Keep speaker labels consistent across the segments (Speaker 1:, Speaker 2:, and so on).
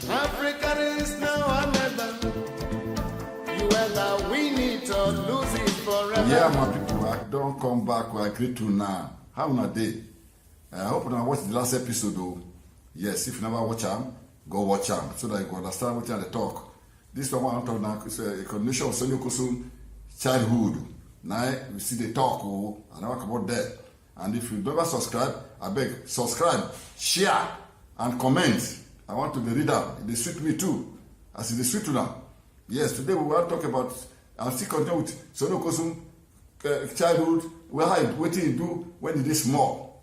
Speaker 1: Africa is now or never. You either win it or lose it forever.
Speaker 2: Yeah, my people, I don't come back. I agree to now. How on a day? I hope you watch the last episode though. Yes, if you never watch them, go watch them so that you can understand what they talk. This one I'm talking now is a continuation of Sonny Okosun childhood. Now we see the talk, and I talk about that. And if you never subscribe, I beg, subscribe, share, and comment. I want to be reader. They suit me too. As they suit you now. Yes, today we want to talk about, I'll still continue with Sonny Okosun childhood, what he do when he is small.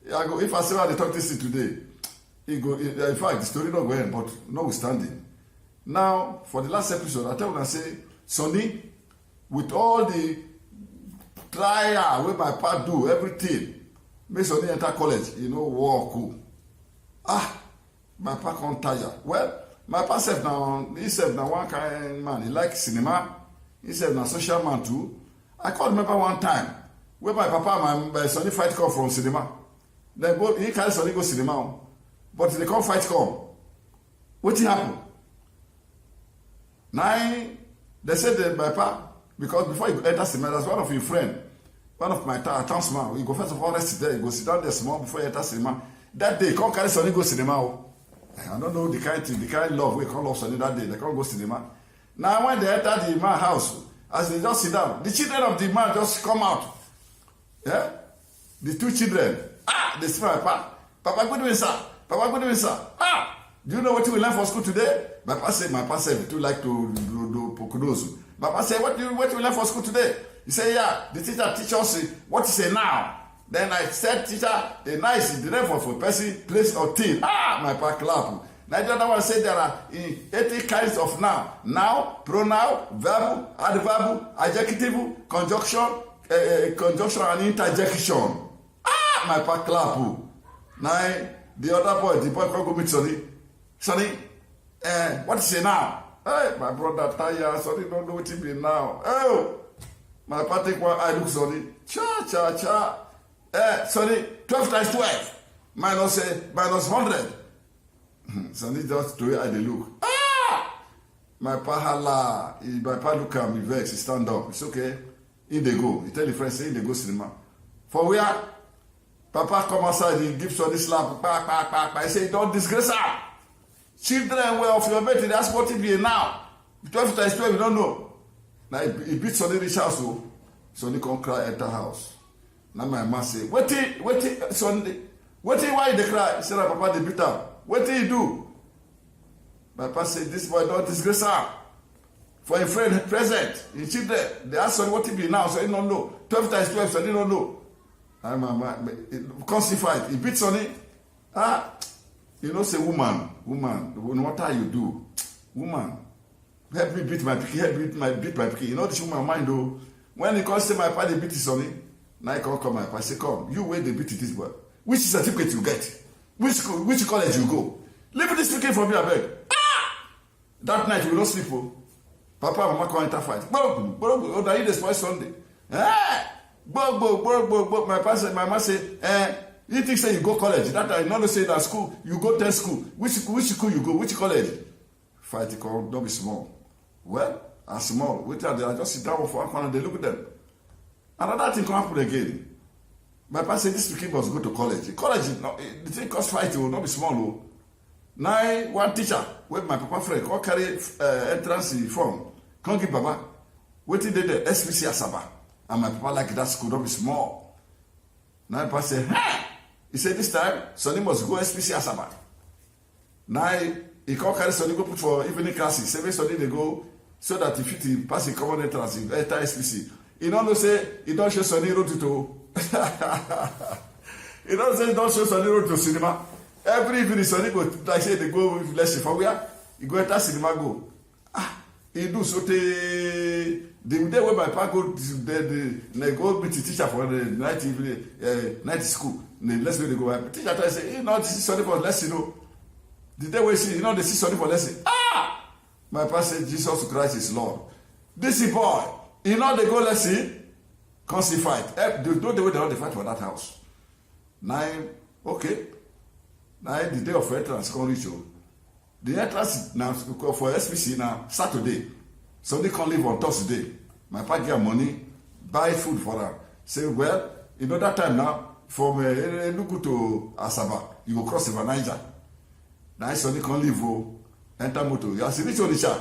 Speaker 2: If I say how they talk this today, in fact, the story not going, but notwithstanding. Now, for the last episode, I tell you, I say, Sonny, with all the trial where my part do, everything, make Sonny enter college, walk. My part can't tire. Well, my part self now, he said now one kind man, he like cinema, he said now social man too. I can't remember one time where my papa and my Sonny fight come from cinema. Then both he carry Sonny go cinema, but they can't fight come. What happened? Now they said that my papa, because before you enter cinema, that's one of your friend, one of my townsman. We go first of all rest there, you go sit down there small before you enter cinema. That day, can't carry Sonny go cinema. I don't know the kind love we call love Sonny that day. They can't go cinema. Now when they enter the man house, as they just sit down, the children of the man just come out. Yeah, the two children. They see my papa. Papa, good evening, sir. Papa, good evening, sir. Do you know what you will learn for school today? My papa said, do like to do pokudosu. Papa said, what you will learn for school today? He said, yeah, the teacher teach us what is a noun. Then I said, teacher, a nice is the name for person, place, or thing. My papa clap. Now the other one said there are 80 kinds of noun. Noun, pronoun, verb, adverb, adjective, conjunction, and interjection. My papa clap. Now the other boy, the boy can't go meet Sonny. Sonny, what is it now? Hey, my brother tired. Sonny don't know what it be now. Oh, my papa take one eye look Sonny. Cha. Sonny, 12 times 12 minus 100. Sonny just to where I look. My pa my pa look at me vex, he stand up. It's okay. In they go. He tell the friend, say in they go cinema. For where? Papa come outside, he gives Sonny slap. I say, don't disgrace her. Children were of your bed, that's what it be now. 12 times 12, you don't know. Now he beat Sonny reach house, so Sonny come cry enter house. Now my man say, wait, Sunday. Why they cry? He said, Papa, they beat him. What did he do? My papa said, this boy don't disgrace her. For a friend present, in children, they ask Sonny what he be now, so he don't know. 12 times 12, so he don't know. And my man, constant fight. He beat Sonny. Say woman, what are you do? Woman, help me beat my picky, beat my picky. You know this woman mind though. When he comes say my papa, they beat his Sonny. Now he can't come, my papa say, come, you wait, they beat this boy. Which certificate you get? Which college you go? Leave this speaking from me, I beg. That night we don't sleep. Papa and mama come enter fight. Oh, that you spoil Sunday. My mama say, you think say you go college? That time you not say that school, you go to school. Which school you go? Which college? Fight call, don't be small. Well, I'm small. Wait till I just sit down for 1 corner, they look at them. Another thing come happen again. My papa said this kid must go to college. College, the thing cost fight, will not be small. Now, one teacher, with my papa friend, come carry entrance form. Come give Baba. What did the SPC Asaba? And my papa like that school, not be small. Now, my papa said, hey! He said this time, Sonny must go SPC Asaba. Now, he come carry Sonny go put for evening classes. Seven Sonny they go, so that if he pass the common entrance, he enter SPC. He don't say, he don't show Sonny road to. He don't say, don't show Sonny road to cinema. Every evening, Sonny go, like say, they go with lesson for where? He go enter cinema go. He do so the day when my papa go, they go meet the teacher for the night evening, night school. The lesson they go, my teacher try to say, you know, this is Sonny for lesson, you know. The day we see, you know, they see Sonny for lesson. My pastor said, Jesus Christ is Lord. This boy, you know, they go lesson, can't see fight. Don't the way they fight for that house. 9, okay. Now the day of entrance come reach o. The entrance now for SPC now Saturday. Sunday come leave on Thursday. My papa get money, buy food for her. Say, well, you know that time now, from Enugu to Asaba, you go cross the Niger. Now Sunday come leave o, enter motor. You see reach Onitsha.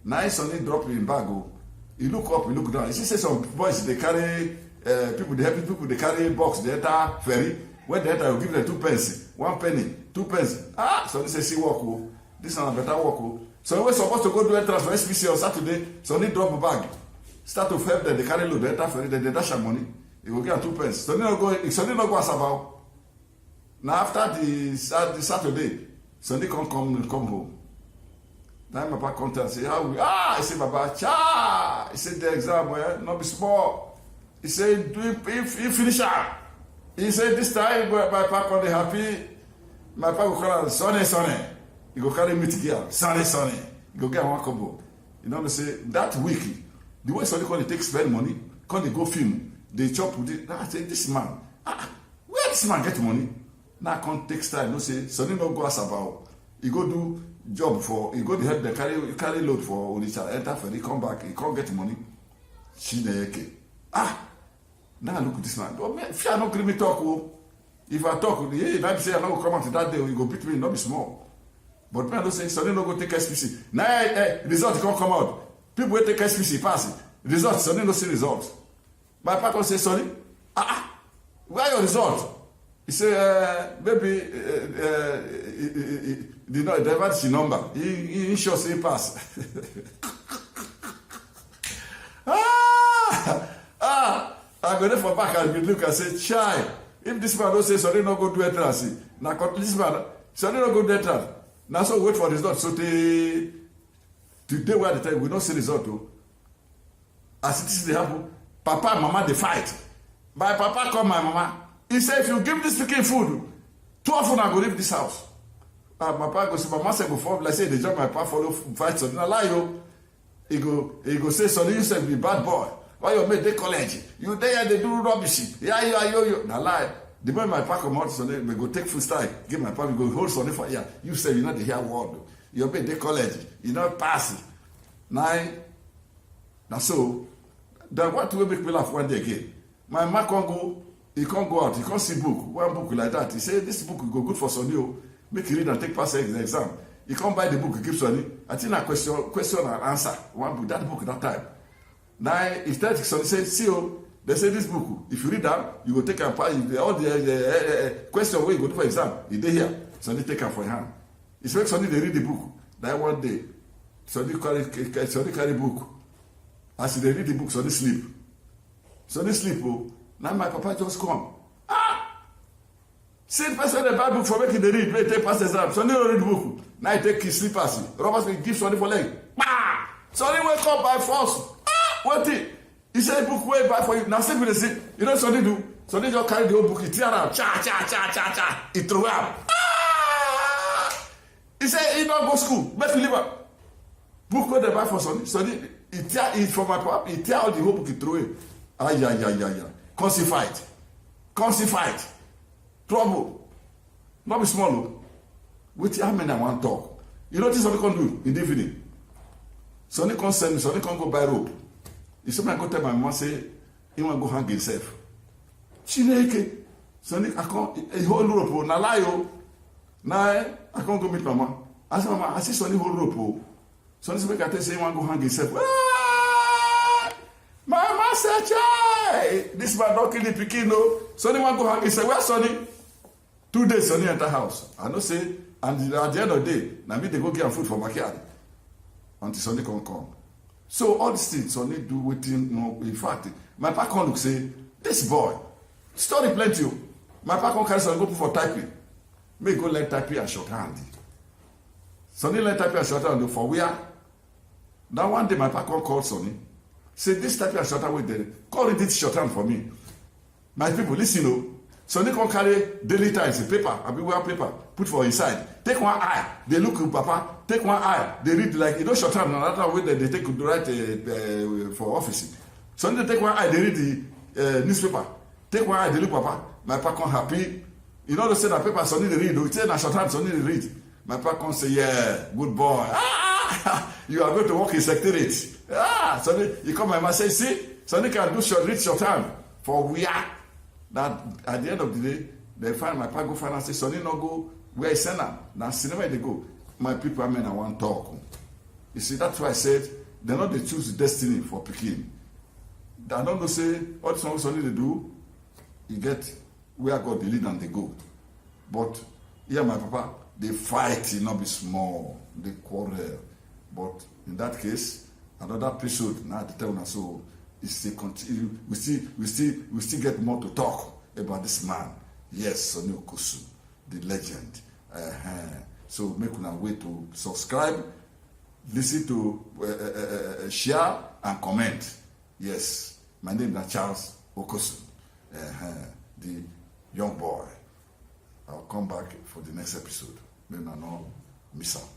Speaker 2: Now Sunday drop in bag o. You look up, you look down. You see say some boys they carry people, they help people, they carry box, they enter ferry. When they enter, you give them 2 pence, 1 penny, 2 pence. So they say, see walk o. This is a better walk o. So we're supposed to go do entrance for SPC on Saturday. So they drop a bag. Start to help them, they carry load, they enter ferry, they dash their money. You go get 2 pence. So they not go Asaba. Now after the Saturday, Sunday come home. Now my papa come tell say, how we I say, Baba, cha. He said the exam, not be small. He said, he finish up. He said this time my papa come happy. My papa go call Sonny. He go carry meat girl, Sonny. He go get one combo. You know what I say? That week, the way Sonny come they take spend money, come they go film, they chop with it. Now I say, this man, where this man get money? Now I come take style, no say, Sonny no go as about. He go do job for, he go to help them carry load for Onitsha, enter ferry, come back, he can't get money. Chineke. Now look at this man. Oh, man, if I don't me talk, if I talk, if I say I don't come out that day, you go beat me, not be small. But man don't say, Sunday no go take SPC. Now result can't come out. People will take SPC, pass it. Result, Sunday no see results. My papa say, Sonny, where your result? He say, maybe the divert his number. He sure say pass. I go there for back and look and say, chai, if this man don't say Sunday no go do entrance, now this man, Sunday no go do entrance. Now so wait for result. So today where the time we don't see result though. As it is they happen, Papa and Mama they fight. My Papa call my Mama. He said, if you give this pikin food, 2 of them I go leave this house. My Papa go say, Mama say go forward. Like say they join my Papa follow fight Sunday. Now lie yo. He go say Sunday you say be bad boy. Why you make the college? You there they do rubbish. Yeah, yo. Now lie. The boy my Papa come out Sunday, we go take food style. Give my Papa, we go hold Sunday for here. You say you not the hear word. You make the college. You not pass it. Now so, then what will make me laugh one day again? My man can't go, he can't go out, he can't see book, one book like that. He say this book will go good for Sunday. Make you read and take pass the exam. He can't buy the book, he keeps Sunday. I think a question and answer. One book, that book that time. Now, if that Sunday say, see they say this book, if you read that, you will take and pass all the question where you go to for exam. You dey here, Sunday take them for your hand. It's like Sunday they read the book. That one day, Sunday carry book. As they read the book, Sunday sleep. Now my Papa just come. See the person the Bible for making the read, they take pass the exam. Sunday don't read the book. Now he take his slippers. Robbers will give Sunday for leg. Sunday wake up by force. What it? He said book way by for you. Now sleep with the sleep. You know what Sunday do? Sunday just carry the whole book, he tear out. Cha. He throw out. He said he don't go school. Make you leave up. Book where they buy for Sunday. He tear it from my Papa. He tear out the whole book, he throw it. Constant fight. Trouble. Not be small. With how many I want to talk. You know what Sunday can do in the evening? Sunday can send me, Sunday can go buy rope. If somebody go tell my mama say, he want to go hang himself. Chineke. Sunday, I can't, a whole rope, na lie. Now, I can't go meet Mama. I say, Mama, I see Sunday whole rope. Sunday say, make I tell say, he want to go hang himself. Mama said, chai, this man don't kill the pikin, no. Sunday want to go hang himself. Where Sunday? 2 days, Sunday enter house. I know say, and at the end of the day, now me they go get food for backyard. Until Sunday come. So all these things Sunday do waiting, in fact, my papa come look say, this boy, story plenty. My papa come carry Sunday go put for typing. May go learn typing and shorthand. Sunday learn typing and shorthand for where? Now one day my papa come call Sunday. Say this typing and shorthand with there. Call it this shorthand for me. My people, listen. Sunday come carry daily times, paper, a big paper, put for inside. Take one eye, they look at Papa. Take one eye, they read like, shorthand, another way that they take to write for office. Sunday take one eye, they read the newspaper. Take one eye, they look Papa. My Papa come happy. You know, they say that paper Sonny the read. You say that short time Sonny the read. My papa come say, yeah, good boy. You are going to work in secretariat. Sonny, you come and say, see, Sonny can do read short time for we are. That at the end of the day, they find my papa go find and say, Sonny no go where he send them. Now cinema they go. My people, I mean, I want to talk. You see, that's why I said they not they choose destiny for Pekin. They don't know say all the songs only they do, you get where God they lead and they go. But here my papa, they fight, it not be small, they quarrel. But in that case, another episode now to tell us so is still continue. We still get more to talk about this man. Yes, Sonny Okosun, the legend. So make una wait to subscribe, listen to share and comment. Yes, my name is Charles Okosun, the young boy. I'll come back for the next episode. May not miss out.